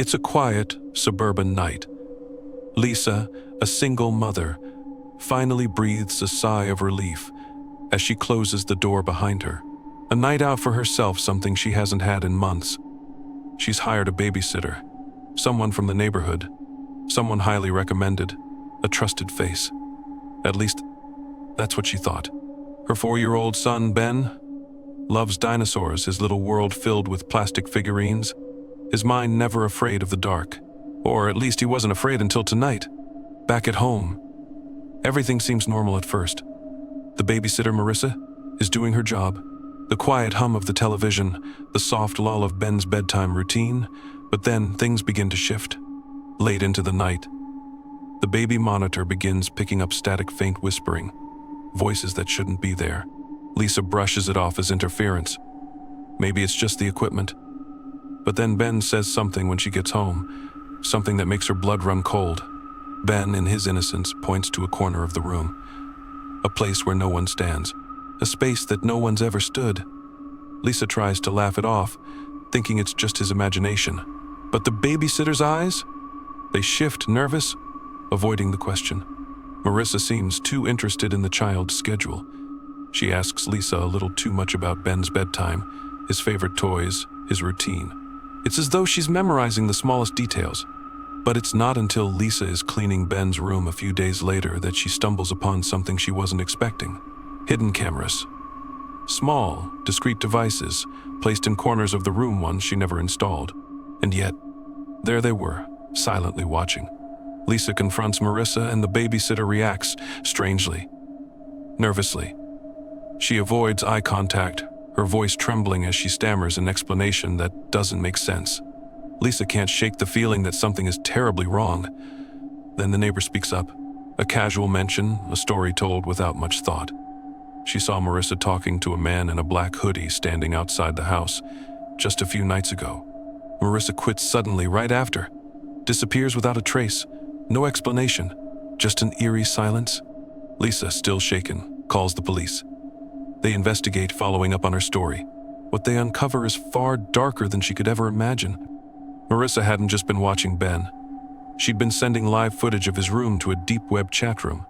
It's a quiet, suburban night. Lisa, a single mother, finally breathes a sigh of relief as she closes the door behind her. A night out for herself, something she hasn't had in months. She's hired a babysitter, someone from the neighborhood, someone highly recommended, a trusted face. At least, that's what she thought. Her 4-year-old son, Ben, loves dinosaurs, his little world filled with plastic figurines, his mind never afraid of the dark. Or at least he wasn't afraid until tonight. Back at home, everything seems normal at first. The babysitter, Marissa, is doing her job. The quiet hum of the television, the soft lull of Ben's bedtime routine, but then things begin to shift. Late into the night, the baby monitor begins picking up static, faint whispering, voices that shouldn't be there. Lisa brushes it off as interference. Maybe it's just the equipment. But then Ben says something when she gets home, something that makes her blood run cold. Ben, in his innocence, points to a corner of the room, a place where no one stands, a space that no one's ever stood. Lisa tries to laugh it off, thinking it's just his imagination. But the babysitter's eyes? They shift, nervous, avoiding the question. Marissa seems too interested in the child's schedule. She asks Lisa a little too much about Ben's bedtime, his favorite toys, his routine. It's as though she's memorizing the smallest details. But it's not until Lisa is cleaning Ben's room a few days later that she stumbles upon something she wasn't expecting. Hidden cameras. Small, discreet devices placed in corners of the room, ones she never installed. And yet, there they were, silently watching. Lisa confronts Marissa and the babysitter reacts strangely, nervously. She avoids eye contact, her voice trembling as she stammers an explanation that doesn't make sense. Lisa can't shake the feeling that something is terribly wrong. Then the neighbor speaks up. A casual mention, a story told without much thought. She saw Marissa talking to a man in a black hoodie standing outside the house just a few nights ago. Marissa quits suddenly right after, disappears without a trace, no explanation, just an eerie silence. Lisa, still shaken, calls the police. They investigate, following up on her story. What they uncover is far darker than she could ever imagine. Marissa hadn't just been watching Ben. She'd been sending live footage of his room to a deep web chat room,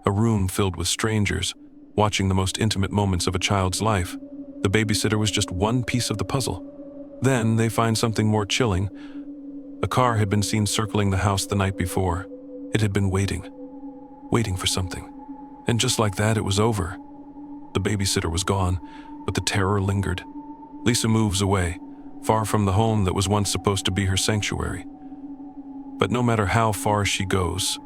a room filled with strangers, watching the most intimate moments of a child's life. The babysitter was just one piece of the puzzle. Then they find something more chilling. A car had been seen circling the house the night before. It had been waiting for something. And just like that, it was over. The babysitter was gone, but the terror lingered. Lisa moves away, far from the home that was once supposed to be her sanctuary. But no matter how far she goes,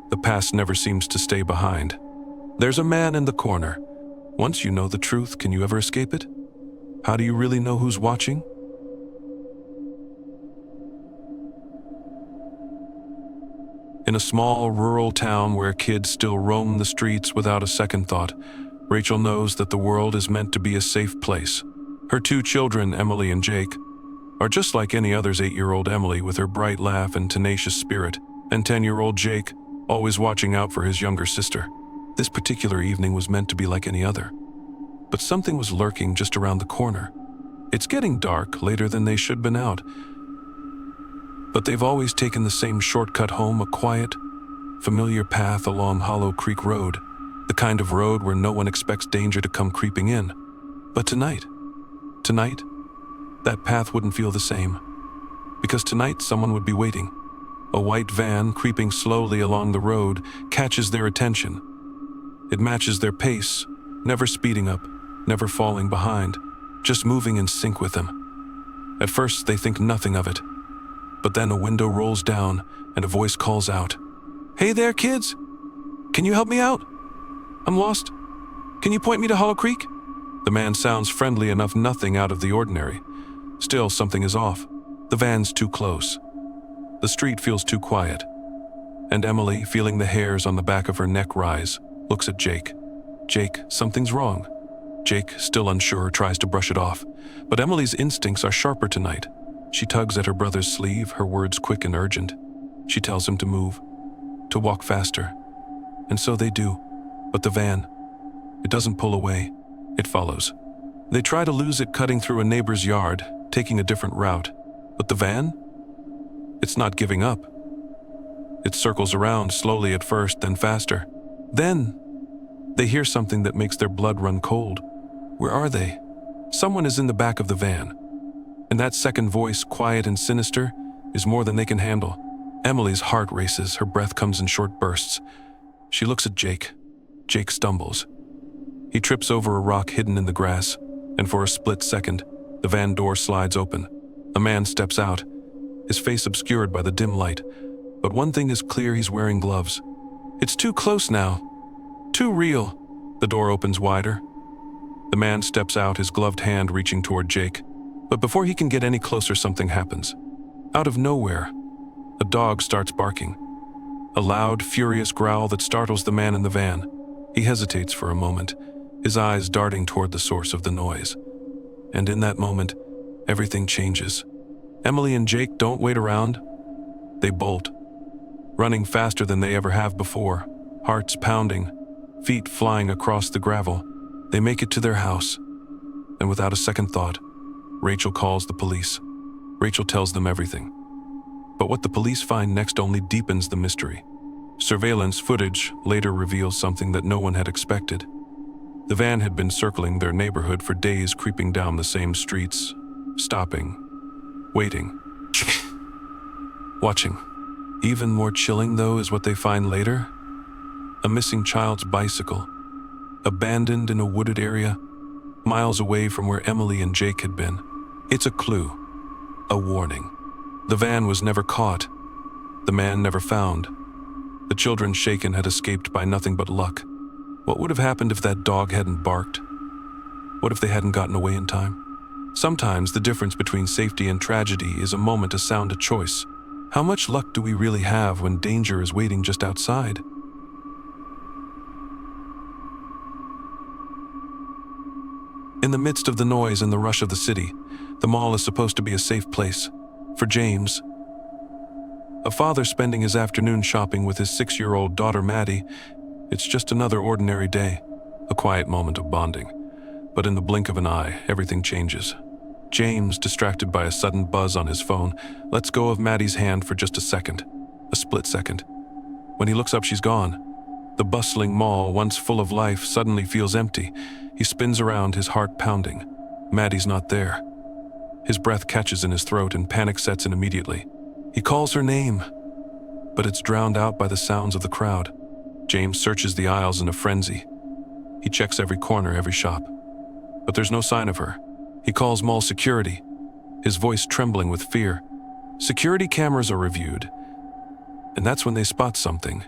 the past never seems to stay behind. There's a man in the corner. Once you know the truth, can you ever escape it? How do you really know who's watching? In a small rural town where kids still roam the streets without a second thought, Rachel knows that the world is meant to be a safe place. Her 2 children, Emily and Jake, are just like any other's 8-year-old Emily with her bright laugh and tenacious spirit, and 10-year-old Jake, always watching out for his younger sister. This particular evening was meant to be like any other. But something was lurking just around the corner. It's getting dark, later than they should have been out. But they've always taken the same shortcut home, a quiet, familiar path along Hollow Creek Road, the kind of road where no one expects danger to come creeping in. But tonight, that path wouldn't feel the same. Because tonight someone would be waiting. A white van creeping slowly along the road catches their attention. It matches their pace, never speeding up, never falling behind, just moving in sync with them. At first they think nothing of it. But then a window rolls down and a voice calls out, "Hey there, kids! Can you help me out? I'm lost. Can you point me to Hollow Creek?" The man sounds friendly enough, nothing out of the ordinary. Still, something is off. The van's too close. The street feels too quiet. And Emily, feeling the hairs on the back of her neck rise, looks at Jake. Jake, something's wrong. Jake, still unsure, tries to brush it off. But Emily's instincts are sharper tonight. She tugs at her brother's sleeve, her words quick and urgent. She tells him to move, to walk faster. And so they do. But the van, it doesn't pull away. It follows. They try to lose it, cutting through a neighbor's yard, taking a different route. But the van? It's not giving up. It circles around, slowly at first, then faster. Then, they hear something that makes their blood run cold. Where are they? Someone is in the back of the van. And that second voice, quiet and sinister, is more than they can handle. Emily's heart races, her breath comes in short bursts. She looks at Jake. Jake stumbles. He trips over a rock hidden in the grass, and for a split second, the van door slides open. A man steps out, his face obscured by the dim light. But one thing is clear, he's wearing gloves. It's too close now. Too real. The door opens wider. The man steps out, his gloved hand reaching toward Jake. But before he can get any closer, something happens. Out of nowhere, a dog starts barking. A loud, furious growl that startles the man in the van. He hesitates for a moment, his eyes darting toward the source of the noise. And in that moment, everything changes. Emily and Jake don't wait around. They bolt, running faster than they ever have before, hearts pounding, feet flying across the gravel. They make it to their house, and without a second thought, Rachel calls the police. Rachel tells them everything. But what the police find next only deepens the mystery. Surveillance footage later reveals something that no one had expected. The van had been circling their neighborhood for days, creeping down the same streets, stopping, waiting, watching. Even more chilling, though, is what they find later. A missing child's bicycle, abandoned in a wooded area, miles away from where Emily and Jake had been. It's a clue, a warning. The van was never caught, the man never found. The children shaken had escaped by nothing but luck. What would have happened if that dog hadn't barked? What if they hadn't gotten away in time? Sometimes the difference between safety and tragedy is a moment, a sound, a choice. How much luck do we really have when danger is waiting just outside? In the midst of the noise and the rush of the city, the mall is supposed to be a safe place. For James, a father spending his afternoon shopping with his 6-year-old daughter Maddie, it's just another ordinary day, a quiet moment of bonding. But in the blink of an eye, everything changes. James, distracted by a sudden buzz on his phone, lets go of Maddie's hand for just a second, a split second. When he looks up, she's gone. The bustling mall, once full of life, suddenly feels empty. He spins around, his heart pounding. Maddie's not there. His breath catches in his throat and panic sets in immediately. He calls her name, but it's drowned out by the sounds of the crowd. James searches the aisles in a frenzy. He checks every corner, every shop. But there's no sign of her. He calls mall security, his voice trembling with fear. Security cameras are reviewed, and that's when they spot something.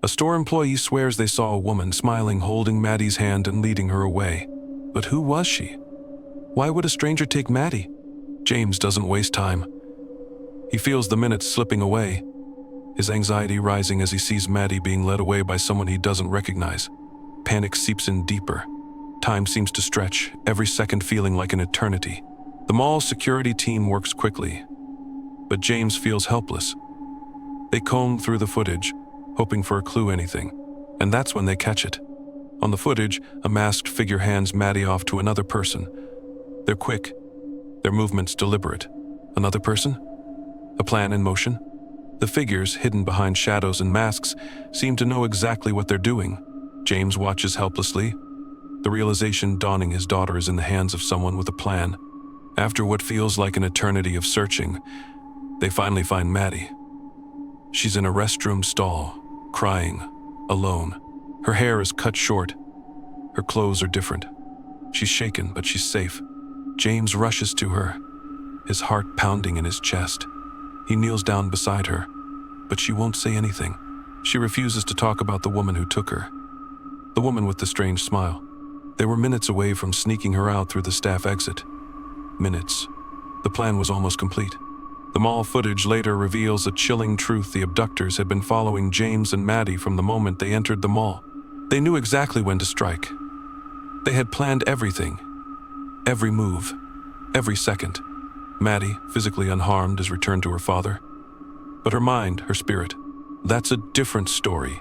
A store employee swears they saw a woman smiling, holding Maddie's hand and leading her away. But who was she? Why would a stranger take Maddie? James doesn't waste time. He feels the minutes slipping away, his anxiety rising as he sees Maddie being led away by someone he doesn't recognize. Panic seeps in deeper. Time seems to stretch, every second feeling like an eternity. The mall security team works quickly, but James feels helpless. They comb through the footage, hoping for a clue, anything, and that's when they catch it. On the footage, a masked figure hands Maddie off to another person. They're quick, their movements deliberate. Another person? A plan in motion? The figures, hidden behind shadows and masks, seem to know exactly what they're doing. James watches helplessly, the realization dawning his daughter is in the hands of someone with a plan. After what feels like an eternity of searching, they finally find Maddie. She's in a restroom stall, crying, alone. Her hair is cut short. Her clothes are different. She's shaken, but she's safe. James rushes to her, his heart pounding in his chest. He kneels down beside her, but she won't say anything. She refuses to talk about the woman who took her. The woman with the strange smile. They were minutes away from sneaking her out through the staff exit. Minutes. The plan was almost complete. The mall footage later reveals a chilling truth. The abductors had been following James and Maddie from the moment they entered the mall. They knew exactly when to strike. They had planned everything. Every move. Every second. Maddie, physically unharmed, is returned to her father. But her mind, her spirit, that's a different story.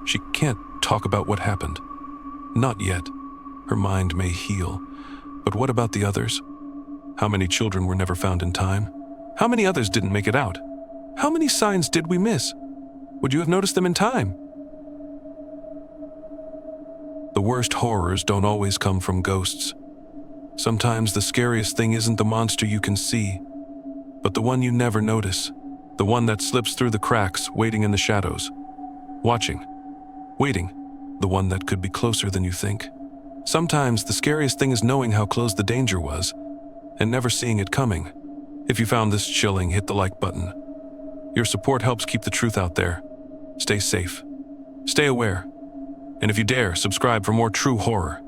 She can't talk about what happened. Not yet. Her mind may heal. But what about the others? How many children were never found in time? How many others didn't make it out? How many signs did we miss? Would you have noticed them in time? The worst horrors don't always come from ghosts. Sometimes the scariest thing isn't the monster you can see, but the one you never notice, the one that slips through the cracks, waiting in the shadows. Watching, waiting, the one that could be closer than you think. Sometimes the scariest thing is knowing how close the danger was and never seeing it coming. If you found this chilling, hit the like button. Your support helps keep the truth out there. Stay safe, stay aware, and if you dare, subscribe for more true horror.